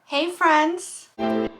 Hey friends! My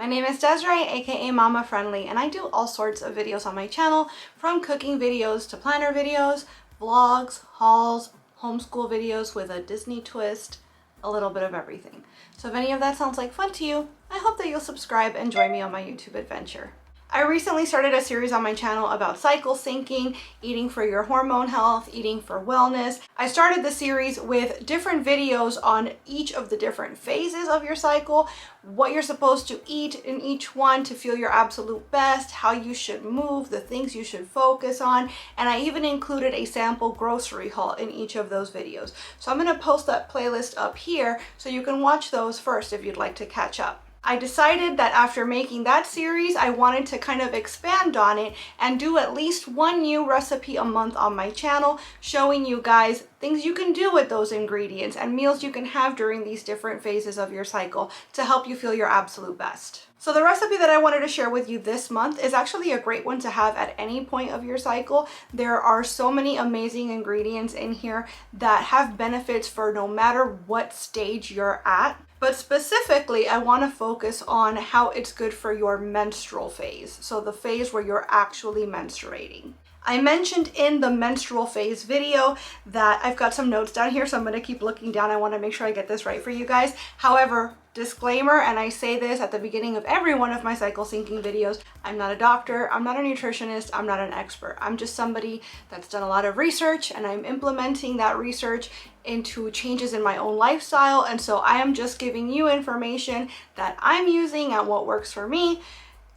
name is Desiree, aka Mama Friendly, and I do all sorts of videos on my channel, from cooking videos to planner videos, vlogs, hauls, homeschool videos with a Disney twist, a little bit of everything. So if any of that sounds like fun to you, I hope that you'll subscribe and join me on my YouTube adventure. I recently started a series on my channel about cycle syncing, eating for your hormone health, eating for wellness. I started the series with different videos on each of the different phases of your cycle, what you're supposed to eat in each one to feel your absolute best, how you should move, the things you should focus on, and I even included a sample grocery haul in each of those videos. So I'm going to post that playlist up here so you can watch those first if you'd like to catch up. I decided that after making that series, I wanted to kind of expand on it and do at least one new recipe a month on my channel, showing you guys things you can do with those ingredients and meals you can have during these different phases of your cycle to help you feel your absolute best. So the recipe that I wanted to share with you this month is actually a great one to have at any point of your cycle. There are so many amazing ingredients in here that have benefits for no matter what stage you're at. But specifically, I want to focus on how it's good for your menstrual phase. So the phase where you're actually menstruating. I mentioned in the menstrual phase video that I've got some notes down here, so I'm going to keep looking down. I want to make sure I get this right for you guys. However, disclaimer, and I say this at the beginning of every one of my cycle syncing videos, I'm not a doctor, I'm not a nutritionist, I'm not an expert. I'm just somebody that's done a lot of research and I'm implementing that research into changes in my own lifestyle. And so I am just giving you information that I'm using and what works for me.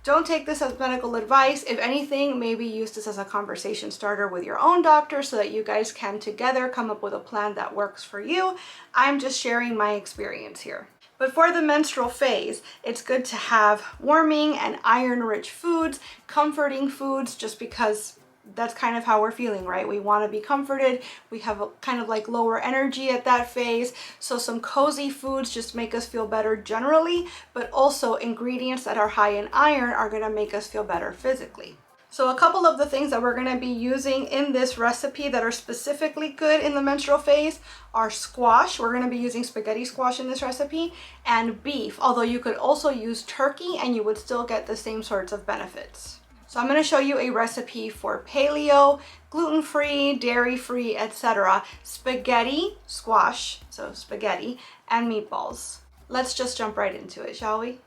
Don't take this as medical advice. If anything, maybe use this as a conversation starter with your own doctor so that you guys can together come up with a plan that works for you. I'm just sharing my experience here. But for the menstrual phase, it's good to have warming and iron-rich foods, comforting foods, just because that's kind of how we're feeling, right? We want to be comforted. We have a kind of like lower energy at that phase. So some cozy foods just make us feel better generally, but also ingredients that are high in iron are going to make us feel better physically. So a couple of the things that we're going to be using in this recipe that are specifically good in the menstrual phase are squash. We're going to be using spaghetti squash in this recipe, and beef, although you could also use turkey and you would still get the same sorts of benefits. So I'm going to show you a recipe for paleo, gluten-free, dairy-free, etc. spaghetti squash, so spaghetti, and meatballs. Let's just jump right into it, shall we?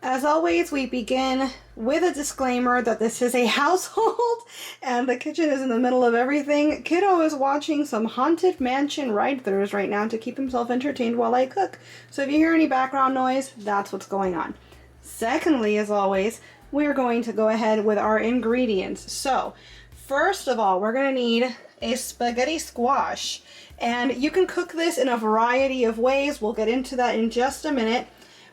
As always, we begin with a disclaimer that this is a household and the kitchen is in the middle of everything. Kiddo is watching some Haunted Mansion ride-throughs right now to keep himself entertained while I cook. So if you hear any background noise, that's what's going on. Secondly, as always, we're going to go ahead with our ingredients. So first of all, we're going to need a spaghetti squash, and you can cook this in a variety of ways. We'll get into that in just a minute.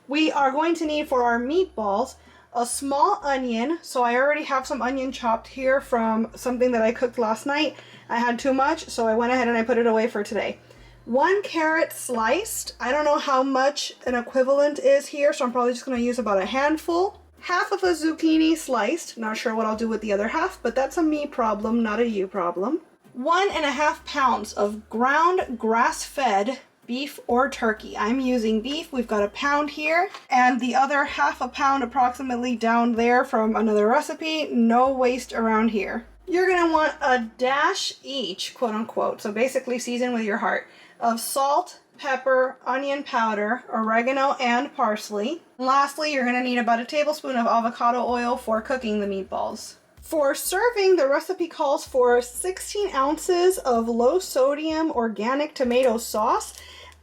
We are going to need for our meatballs a small onion. So I already have some onion chopped here from something that I cooked last night. I had too much, so I went ahead and I put it away for today. 1 carrot sliced. I don't know how much an equivalent is here, so I'm probably just going to use about a handful. Half of a zucchini sliced. Not sure what I'll do with the other half, but that's a me problem, not a you problem. 1.5 pounds of ground grass-fed beef or turkey. I'm using beef. We've got a pound here, and the other half a pound approximately down there from another recipe. No waste around here. You're going to want a dash each, quote unquote, so basically season with your heart, of salt, pepper, onion powder, oregano, and parsley. Lastly, you're going to need about a tablespoon of avocado oil for cooking the meatballs. For serving, the recipe calls for 16 ounces of low sodium organic tomato sauce.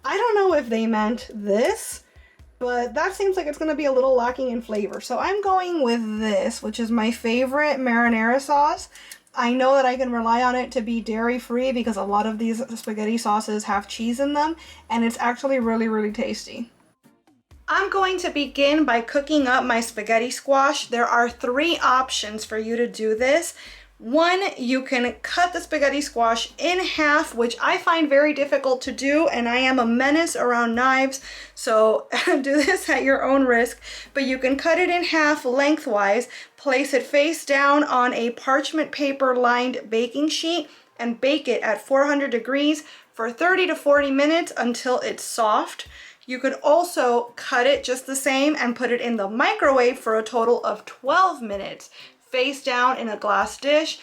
I don't know if they meant this, but that seems like it's going to be a little lacking in flavor. So I'm going with this, which is my favorite marinara sauce. I know that I can rely on it to be dairy-free because a lot of these spaghetti sauces have cheese in them, and it's actually really, really tasty. I'm going to begin by cooking up my spaghetti squash. There are 3 options for you to do this. One, you can cut the spaghetti squash in half, which I find very difficult to do, and I am a menace around knives, so do this at your own risk. But you can cut it in half lengthwise, place it face down on a parchment paper lined baking sheet, and bake it at 400 degrees for 30 to 40 minutes until it's soft. You could also cut it just the same and put it in the microwave for a total of 12 minutes, face down in a glass dish.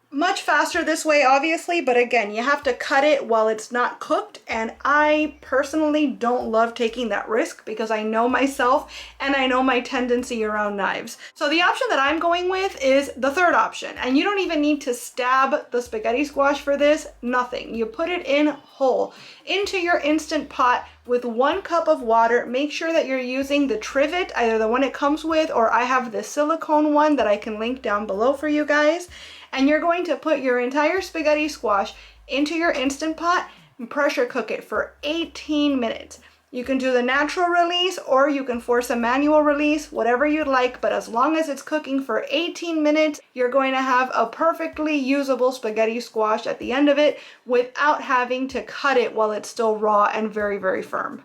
Much faster this way, obviously, but again, you have to cut it while it's not cooked, and I personally don't love taking that risk because I know myself and I know my tendency around knives. So the option that I'm going with is the third option, and you don't even need to stab the spaghetti squash for this, nothing. You put it in whole into your Instant Pot with 1 cup of water. Make sure that you're using the trivet, either the one it comes with, or I have the silicone one that I can link down below for you guys. And you're going to put your entire spaghetti squash into your Instant Pot and pressure cook it for 18 minutes. You can do the natural release or you can force a manual release, whatever you'd like, but as long as it's cooking for 18 minutes, you're going to have a perfectly usable spaghetti squash at the end of it without having to cut it while it's still raw and very, very firm.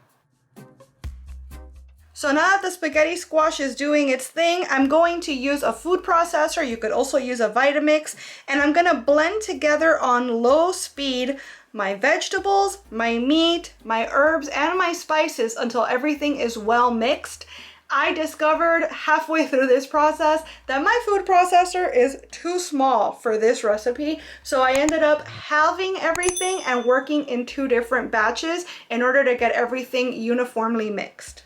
So now that the spaghetti squash is doing its thing, I'm going to use a food processor. You could also use a Vitamix, and I'm gonna blend together on low speed my vegetables, my meat, my herbs, and my spices until everything is well mixed. I discovered halfway through this process that my food processor is too small for this recipe, so I ended up halving everything and working in 2 different batches in order to get everything uniformly mixed.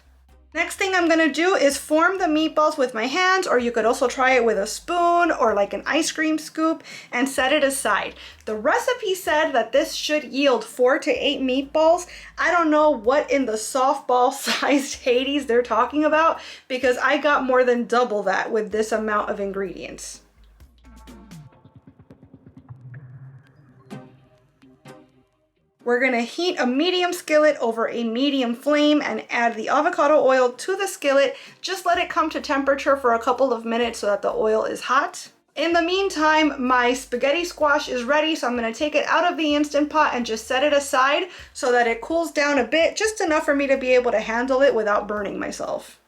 Next thing I'm gonna do is form the meatballs with my hands, or you could also try it with a spoon or like an ice cream scoop, and set it aside. The recipe said that this should yield 4 to 8 meatballs. I don't know what in the softball sized Hades they're talking about, because I got more than double that with this amount of ingredients. We're gonna heat a medium skillet over a medium flame and add the avocado oil to the skillet. Just let it come to temperature for a couple of minutes so that the oil is hot. In the meantime, my spaghetti squash is ready, so I'm gonna take it out of the Instant Pot and just set it aside so that it cools down a bit, just enough for me to be able to handle it without burning myself.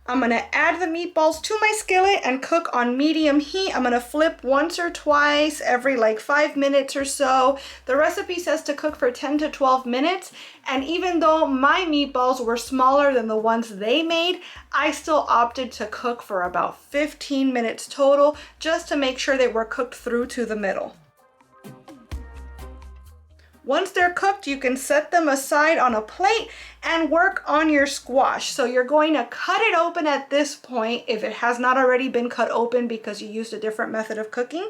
I'm gonna add the meatballs to my skillet and cook on medium heat. I'm gonna flip once or twice every like 5 minutes or so. The recipe says to cook for 10 to 12 minutes. And even though my meatballs were smaller than the ones they made, I still opted to cook for about 15 minutes total, just to make sure they were cooked through to the middle. Once they're cooked, you can set them aside on a plate and work on your squash. So you're going to cut it open at this point if it has not already been cut open because you used a different method of cooking.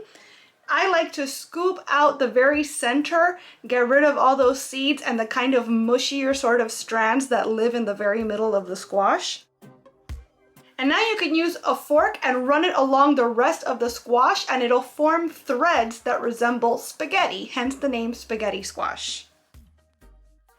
I like to scoop out the very center, get rid of all those seeds and the kind of mushier sort of strands that live in the very middle of the squash. And now you can use a fork and run it along the rest of the squash and it'll form threads that resemble spaghetti, hence the name spaghetti squash.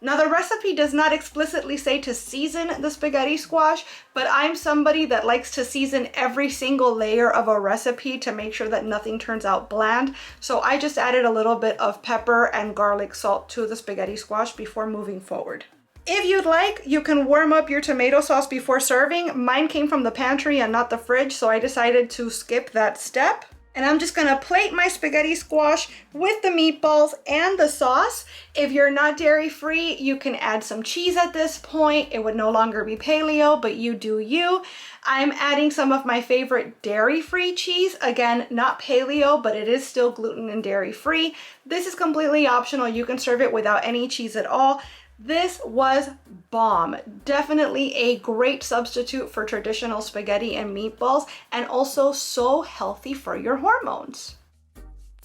Now the recipe does not explicitly say to season the spaghetti squash, but I'm somebody that likes to season every single layer of a recipe to make sure that nothing turns out bland. So I just added a little bit of pepper and garlic salt to the spaghetti squash before moving forward. If you'd like, you can warm up your tomato sauce before serving. Mine came from the pantry and not the fridge, so I decided to skip that step. And I'm just gonna plate my spaghetti squash with the meatballs and the sauce. If you're not dairy free, you can add some cheese at this point. It would no longer be paleo, but you do you. I'm adding some of my favorite dairy-free cheese. Again, not paleo, but it is still gluten and dairy free. This is completely optional. You can serve it without any cheese at all. This was bomb. Definitely a great substitute for traditional spaghetti and meatballs, and also so healthy for your hormones.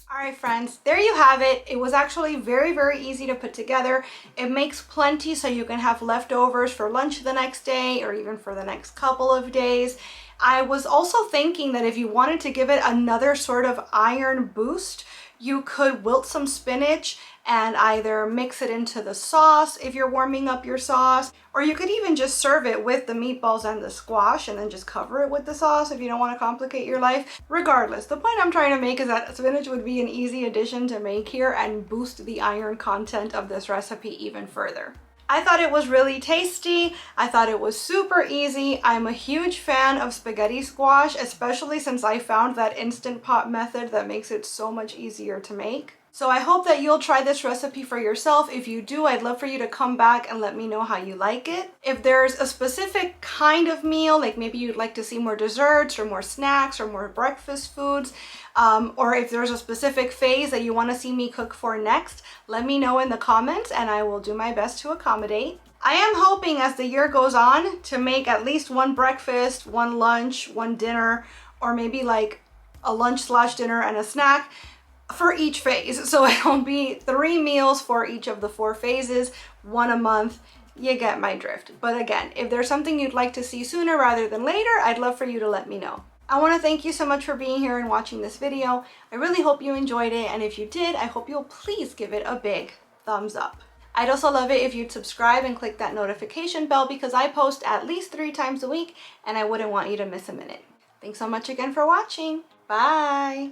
All right, friends, there you have it. It was actually very, very easy to put together. It makes plenty so you can have leftovers for lunch the next day or even for the next couple of days. I was also thinking that if you wanted to give it another sort of iron boost, you could wilt some spinach and either mix it into the sauce if you're warming up your sauce, or you could even just serve it with the meatballs and the squash and then just cover it with the sauce if you don't want to complicate your life. Regardless, the point I'm trying to make is that spinach would be an easy addition to make here and boost the iron content of this recipe even further. I thought it was really tasty. I thought it was super easy. I'm a huge fan of spaghetti squash, especially since I found that Instant Pot method that makes it so much easier to make. So I hope that you'll try this recipe for yourself. If you do, I'd love for you to come back and let me know how you like it. If there's a specific kind of meal, like maybe you'd like to see more desserts or more snacks or more breakfast foods, or if there's a specific phase that you want to see me cook for next, let me know in the comments and I will do my best to accommodate. I am hoping as the year goes on to make at least one breakfast, one lunch, one dinner, or maybe like a lunch/dinner and a snack for each phase. So it'll be 3 meals for each of the 4 phases, 1 a month. You get my drift. But again, if there's something you'd like to see sooner rather than later, I'd love for you to let me know. I want to thank you so much for being here and watching this video. I really hope you enjoyed it, and if you did, I hope you'll please give it a big thumbs up. I'd also love it if you'd subscribe and click that notification bell because I post at least 3 times a week and I wouldn't want you to miss a minute. Thanks so much again for watching. Bye!